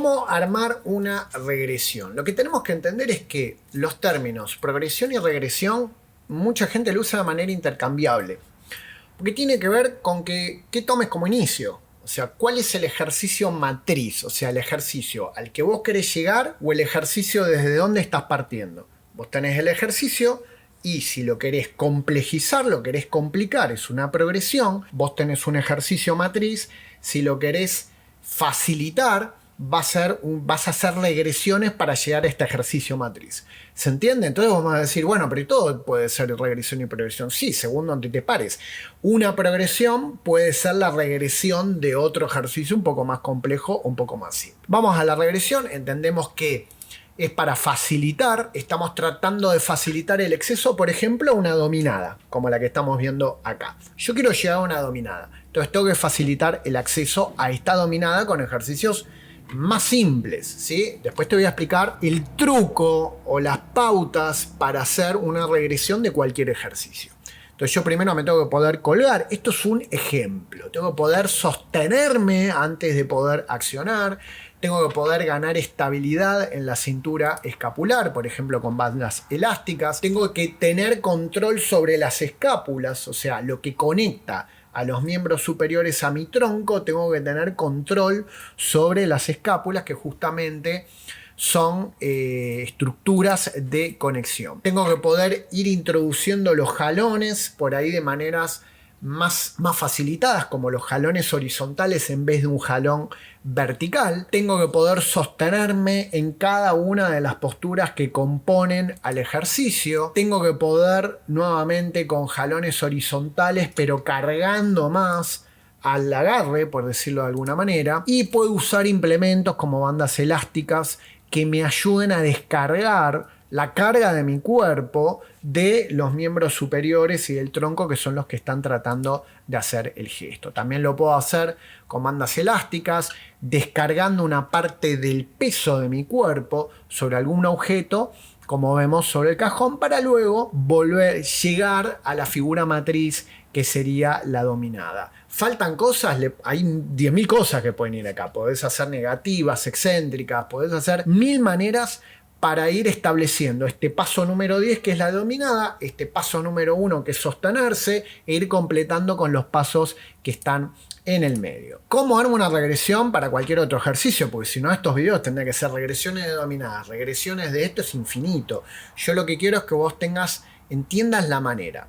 ¿Cómo armar una regresión? Lo que tenemos que entender es que los términos progresión y regresión, mucha gente lo usa de manera intercambiable. Porque tiene que ver con qué tomes como inicio. O sea, ¿cuál es el ejercicio matriz? O sea, el ejercicio al que vos querés llegar o el ejercicio desde dónde estás partiendo. Vos tenés el ejercicio y si lo querés complejizar, lo querés complicar, es una progresión. Vos tenés un ejercicio matriz. Si lo querés facilitar, vas a hacer regresiones para llegar a este ejercicio matriz. ¿Se entiende? Entonces vamos a decir, bueno, pero todo puede ser regresión y progresión. Sí, según donde te pares. Una progresión puede ser la regresión de otro ejercicio un poco más complejo o un poco más simple. Vamos a la regresión, entendemos que es para facilitar, estamos tratando de facilitar el exceso, por ejemplo, a una dominada, como la que estamos viendo acá. Yo quiero llegar a una dominada, entonces tengo que facilitar el acceso a esta dominada con ejercicios más simples, ¿sí? Después te voy a explicar el truco o las pautas para hacer una regresión de cualquier ejercicio. Entonces yo primero me tengo que poder colgar. Esto es un ejemplo. Tengo que poder sostenerme antes de poder accionar. Tengo que poder ganar estabilidad en la cintura escapular, por ejemplo con bandas elásticas. Tengo que tener control sobre las escápulas, o sea, lo que conecta a los miembros superiores a mi tronco. Tengo que tener control sobre las escápulas, que justamente son estructuras de conexión. Tengo que poder ir introduciendo los jalones por ahí de maneras más facilitadas, como los jalones horizontales en vez de un jalón vertical. Tengo que poder sostenerme en cada una de las posturas que componen al ejercicio. Tengo que poder nuevamente con jalones horizontales, pero cargando más al agarre, por decirlo de alguna manera. Y puedo usar implementos como bandas elásticas que me ayuden a descargar la carga de mi cuerpo de los miembros superiores y del tronco, que son los que están tratando de hacer el gesto. También lo puedo hacer con bandas elásticas, descargando una parte del peso de mi cuerpo sobre algún objeto, como vemos sobre el cajón, para luego llegar a la figura matriz, que sería la dominada. ¿Faltan cosas? Hay 10.000 cosas que pueden ir acá. Podés hacer negativas, excéntricas, podés hacer 1000 maneras para ir estableciendo este paso número 10, que es la dominada, este paso número 1, que es sostenerse, e ir completando con los pasos que están en el medio. ¿Cómo armo una regresión para cualquier otro ejercicio? Porque si no, estos videos tendrían que ser regresiones de dominadas, regresiones de esto, es infinito. Yo lo que quiero es que vos entiendas la manera.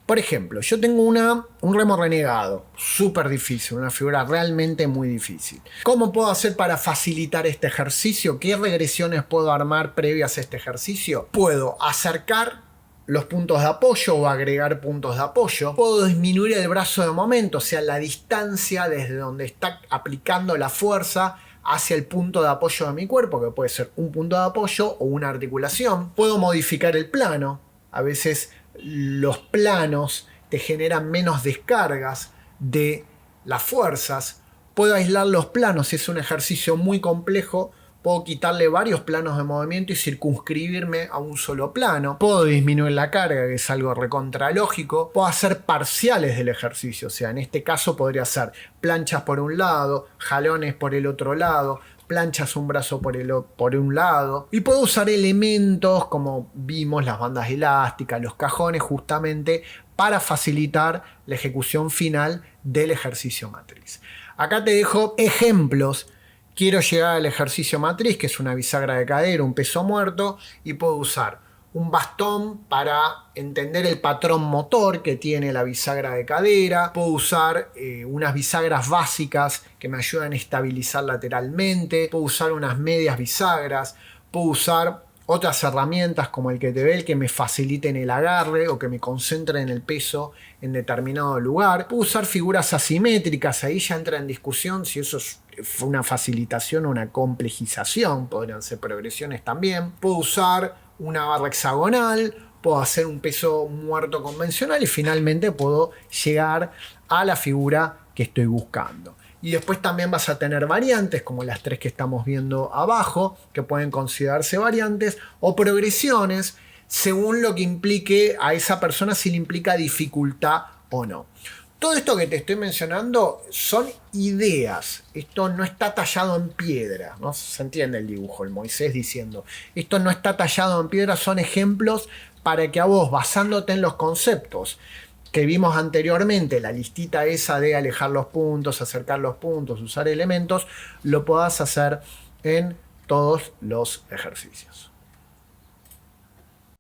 Por ejemplo, yo tengo un remo renegado, súper difícil, una figura realmente muy difícil. ¿Cómo puedo hacer para facilitar este ejercicio? ¿Qué regresiones puedo armar previas a este ejercicio? Puedo acercar los puntos de apoyo o agregar puntos de apoyo. Puedo disminuir el brazo de momento, o sea, la distancia desde donde está aplicando la fuerza hacia el punto de apoyo de mi cuerpo, que puede ser un punto de apoyo o una articulación. Puedo modificar el plano. A veces los planos te generan menos descargas de las fuerzas. Puedo aislar los planos. Si es un ejercicio muy complejo, puedo quitarle varios planos de movimiento y circunscribirme a un solo plano. Puedo disminuir la carga, que es algo recontralógico. Puedo hacer parciales del ejercicio. O sea, en este caso podría hacer planchas por un lado, jalones por el otro lado, planchas un brazo por un lado, y puedo usar elementos como vimos, las bandas elásticas, los cajones, justamente para facilitar la ejecución final del ejercicio matriz. Acá te dejo ejemplos. Quiero llegar al ejercicio matriz, que es una bisagra de cadera, un peso muerto, y puedo usar un bastón para entender el patrón motor que tiene la bisagra de cadera. Puedo usar unas bisagras básicas que me ayudan a estabilizar lateralmente. Puedo usar unas medias bisagras. Puedo usar otras herramientas como el kettlebell que me faciliten el agarre o que me concentren el peso en determinado lugar. Puedo usar figuras asimétricas. Ahí ya entra en discusión si eso fue una facilitación o una complejización. Podrían ser progresiones también. Puedo usar una barra hexagonal, puedo hacer un peso muerto convencional y finalmente puedo llegar a la figura que estoy buscando. Y después también vas a tener variantes como las 3 que estamos viendo abajo, que pueden considerarse variantes, o progresiones según lo que implique a esa persona, si le implica dificultad o no. Todo esto que te estoy mencionando son ideas. Esto no está tallado en piedra. ¿No? Se entiende el dibujo, el Moisés diciendo, esto no está tallado en piedra, son ejemplos para que a vos, basándote en los conceptos que vimos anteriormente, la listita esa de alejar los puntos, acercar los puntos, usar elementos, lo puedas hacer en todos los ejercicios.